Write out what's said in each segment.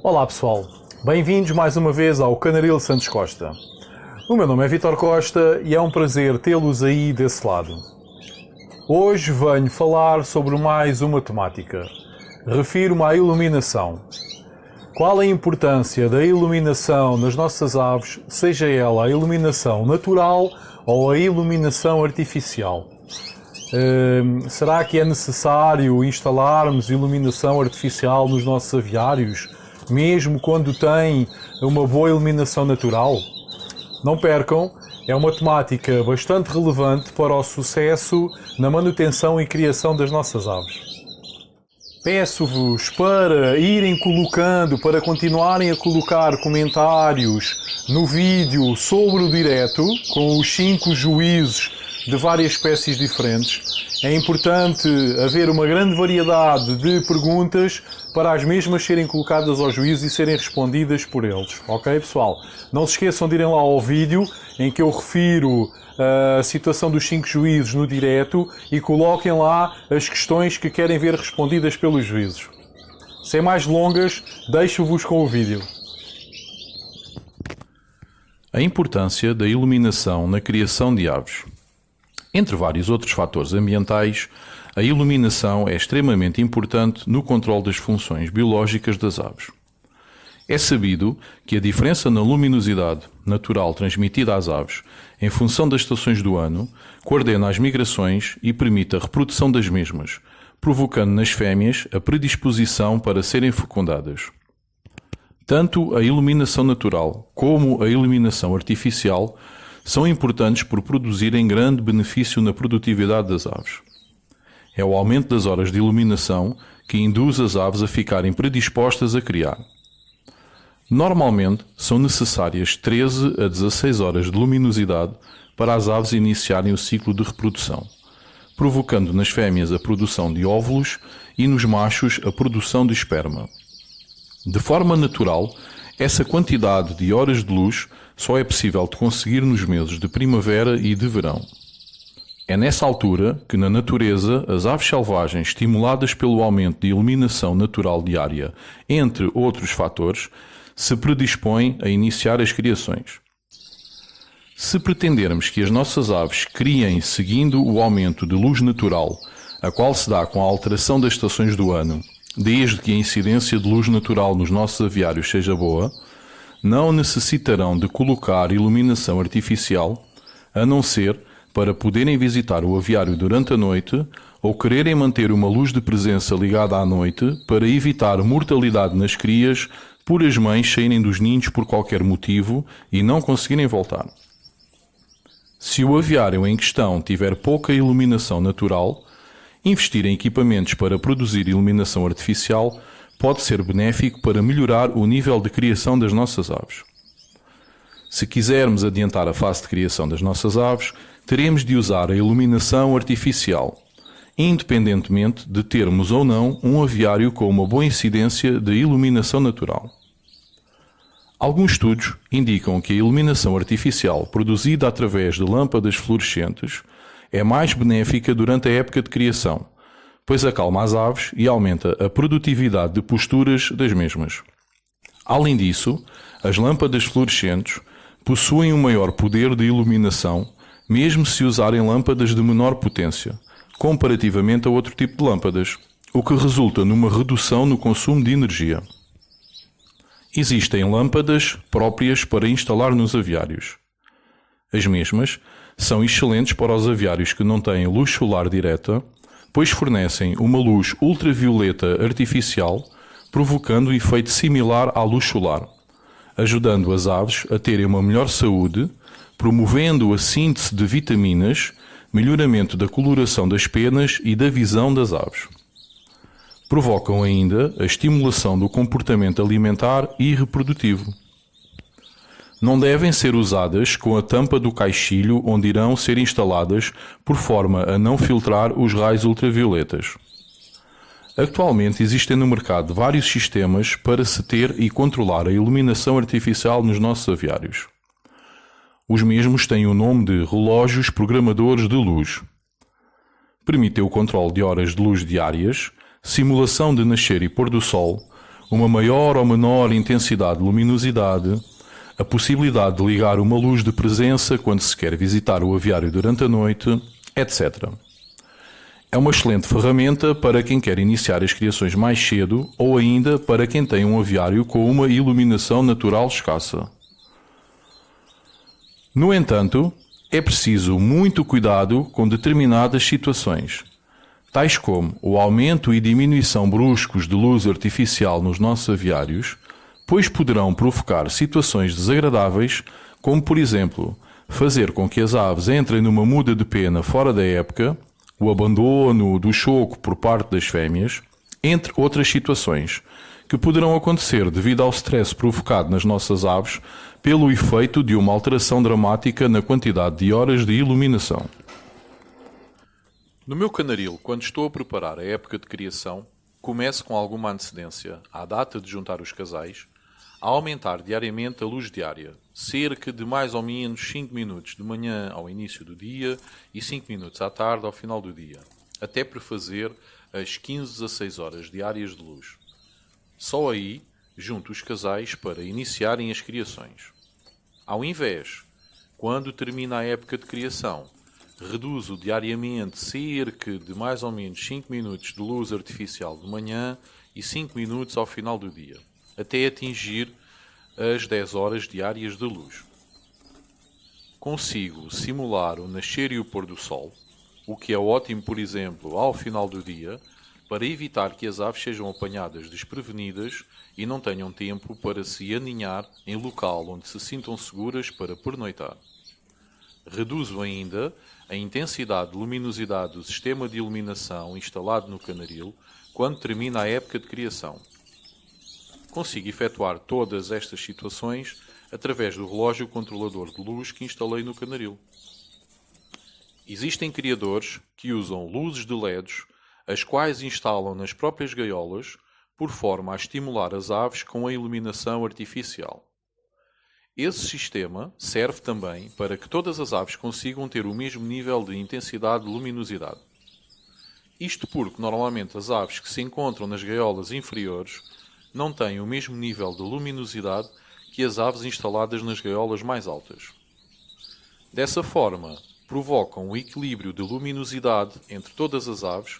Olá pessoal, bem-vindos mais uma vez ao Canaril Santos Costa. O meu nome é Vítor Costa e é um prazer tê-los aí desse lado. Hoje venho falar sobre mais uma temática. Refiro-me à iluminação. Qual a importância da iluminação nas nossas aves, seja ela a iluminação natural ou a iluminação artificial? Será que é necessário instalarmos iluminação artificial nos nossos aviários, mesmo quando tem uma boa iluminação natural? Não percam, é uma temática bastante relevante para o sucesso na manutenção e criação das nossas aves. Peço-vos para irem colocando, para continuarem a colocar comentários no vídeo sobre o direto, com os 5 juízos de várias espécies diferentes. É importante haver uma grande variedade de perguntas para as mesmas serem colocadas aos juízes e serem respondidas por eles. Ok, pessoal? Não se esqueçam de irem lá ao vídeo em que eu refiro a situação dos 5 juízes no direto e coloquem lá as questões que querem ver respondidas pelos juízes. Sem mais delongas, deixo-vos com o vídeo. A importância da iluminação na criação de aves. Entre vários outros fatores ambientais, a iluminação é extremamente importante no controle das funções biológicas das aves. É sabido que a diferença na luminosidade natural transmitida às aves em função das estações do ano coordena as migrações e permite a reprodução das mesmas, provocando nas fêmeas a predisposição para serem fecundadas. Tanto a iluminação natural como a iluminação artificial são importantes por produzirem grande benefício na produtividade das aves. É o aumento das horas de iluminação que induz as aves a ficarem predispostas a criar. Normalmente, são necessárias 13 a 16 horas de luminosidade para as aves iniciarem o ciclo de reprodução, provocando nas fêmeas a produção de óvulos e nos machos a produção de esperma. De forma natural, essa quantidade de horas de luz só é possível de conseguir nos meses de primavera e de verão. É nessa altura que, na natureza, as aves selvagens, estimuladas pelo aumento de iluminação natural diária, entre outros fatores, se predispõem a iniciar as criações. Se pretendermos que as nossas aves criem seguindo o aumento de luz natural, a qual se dá com a alteração das estações do ano, desde que a incidência de luz natural nos nossos aviários seja boa, não necessitarão de colocar iluminação artificial, a não ser para poderem visitar o aviário durante a noite ou quererem manter uma luz de presença ligada à noite para evitar mortalidade nas crias por as mães saírem dos ninhos por qualquer motivo e não conseguirem voltar. Se o aviário em questão tiver pouca iluminação natural, investir em equipamentos para produzir iluminação artificial pode ser benéfico para melhorar o nível de criação das nossas aves. Se quisermos adiantar a fase de criação das nossas aves, teremos de usar a iluminação artificial, independentemente de termos ou não um aviário com uma boa incidência de iluminação natural. Alguns estudos indicam que a iluminação artificial produzida através de lâmpadas fluorescentes é mais benéfica durante a época de criação, pois acalma as aves e aumenta a produtividade de posturas das mesmas. Além disso, as lâmpadas fluorescentes possuem um maior poder de iluminação, mesmo se usarem lâmpadas de menor potência, comparativamente a outro tipo de lâmpadas, o que resulta numa redução no consumo de energia. Existem lâmpadas próprias para instalar nos aviários. As mesmas são excelentes para os aviários que não têm luz solar direta, pois fornecem uma luz ultravioleta artificial, provocando um efeito similar à luz solar, ajudando as aves a terem uma melhor saúde, promovendo a síntese de vitaminas, melhoramento da coloração das penas e da visão das aves. Provocam ainda a estimulação do comportamento alimentar e reprodutivo. Não devem ser usadas com a tampa do caixilho onde irão ser instaladas por forma a não filtrar os raios ultravioletas. Atualmente existem no mercado vários sistemas para se ter e controlar a iluminação artificial nos nossos aviários. Os mesmos têm o nome de relógios programadores de luz. Permitem o controle de horas de luz diárias, simulação de nascer e pôr do sol, uma maior ou menor intensidade de luminosidade, a possibilidade de ligar uma luz de presença quando se quer visitar o aviário durante a noite, etc. É uma excelente ferramenta para quem quer iniciar as criações mais cedo ou ainda para quem tem um aviário com uma iluminação natural escassa. No entanto, é preciso muito cuidado com determinadas situações, tais como o aumento e diminuição bruscos de luz artificial nos nossos aviários, pois poderão provocar situações desagradáveis, como por exemplo, fazer com que as aves entrem numa muda de pena fora da época, o abandono do choco por parte das fêmeas, entre outras situações, que poderão acontecer devido ao stress provocado nas nossas aves pelo efeito de uma alteração dramática na quantidade de horas de iluminação. No meu canaril, quando estou a preparar a época de criação, começo com alguma antecedência, à data de juntar os casais, a aumentar diariamente a luz diária, cerca de mais ou menos 5 minutos de manhã ao início do dia e 5 minutos à tarde ao final do dia, até prefazer as 15 a 6 horas diárias de luz. Só aí junto os casais para iniciarem as criações. Ao invés, quando termina a época de criação, reduzo diariamente cerca de mais ou menos 5 minutos de luz artificial de manhã e 5 minutos ao final do dia, até atingir as 10 horas diárias de luz. Consigo simular o nascer e o pôr do sol, o que é ótimo, por exemplo, ao final do dia, para evitar que as aves sejam apanhadas desprevenidas e não tenham tempo para se aninhar em local onde se sintam seguras para pernoitar. Reduzo ainda a intensidade de luminosidade do sistema de iluminação instalado no canaril quando termina a época de criação. Consigo efetuar todas estas situações através do relógio controlador de luz que instalei no canaril. Existem criadores que usam luzes de LEDs, as quais instalam nas próprias gaiolas, por forma a estimular as aves com a iluminação artificial. Esse sistema serve também para que todas as aves consigam ter o mesmo nível de intensidade de luminosidade. Isto porque, normalmente, as aves que se encontram nas gaiolas inferiores não têm o mesmo nível de luminosidade que as aves instaladas nas gaiolas mais altas. Dessa forma, provocam um equilíbrio de luminosidade entre todas as aves,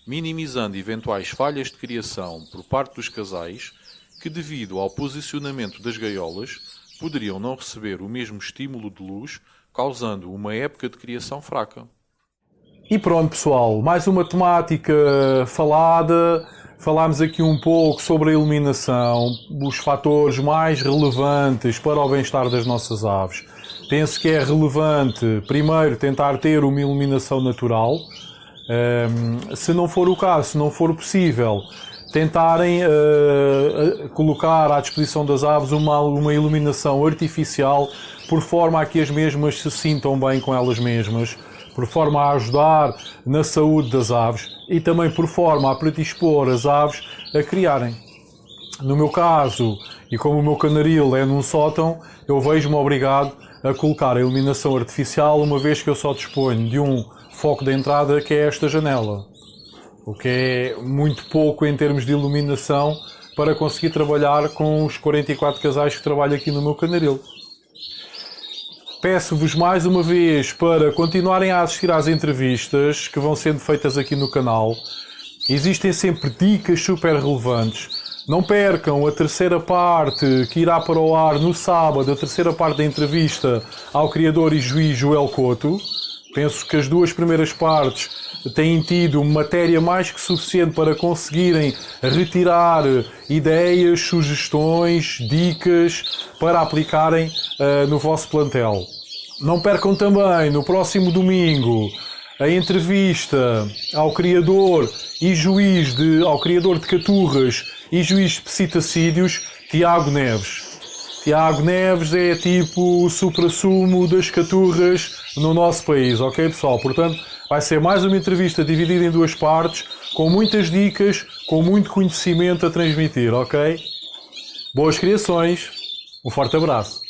minimizando eventuais falhas de criação por parte dos casais que, devido ao posicionamento das gaiolas, poderiam não receber o mesmo estímulo de luz, causando uma época de criação fraca. E pronto, pessoal, mais uma temática falada. Falámos aqui um pouco sobre a iluminação, os fatores mais relevantes para o bem-estar das nossas aves. Penso que é relevante, primeiro, tentar ter uma iluminação natural. Se não for o caso, se não for possível, tentarem colocar à disposição das aves uma iluminação artificial, por forma a que as mesmas se sintam bem com elas mesmas, por forma a ajudar na saúde das aves e também por forma a predispor as aves a criarem. No meu caso, e como o meu canaril é num sótão, eu vejo-me obrigado a colocar a iluminação artificial, uma vez que eu só disponho de um foco de entrada, que é esta janela, o que é muito pouco em termos de iluminação para conseguir trabalhar com os 44 casais que trabalho aqui no meu canaril. Peço-vos mais uma vez para continuarem a assistir às entrevistas que vão sendo feitas aqui no canal. Existem sempre dicas super relevantes. Não percam a terceira parte que irá para o ar no sábado, a terceira parte da entrevista ao criador e juiz Joel Couto. Penso que as duas primeiras partes têm tido matéria mais que suficiente para conseguirem retirar ideias, sugestões, dicas para aplicarem no vosso plantel. Não percam também, no próximo domingo, a entrevista ao criador de caturras e juiz de psitacídeos, Tiago Neves. Tiago Neves é tipo o suprassumo das caturras no nosso país, ok, pessoal? Portanto, vai ser mais uma entrevista dividida em duas partes, com muitas dicas, com muito conhecimento a transmitir, ok? Boas criações, um forte abraço.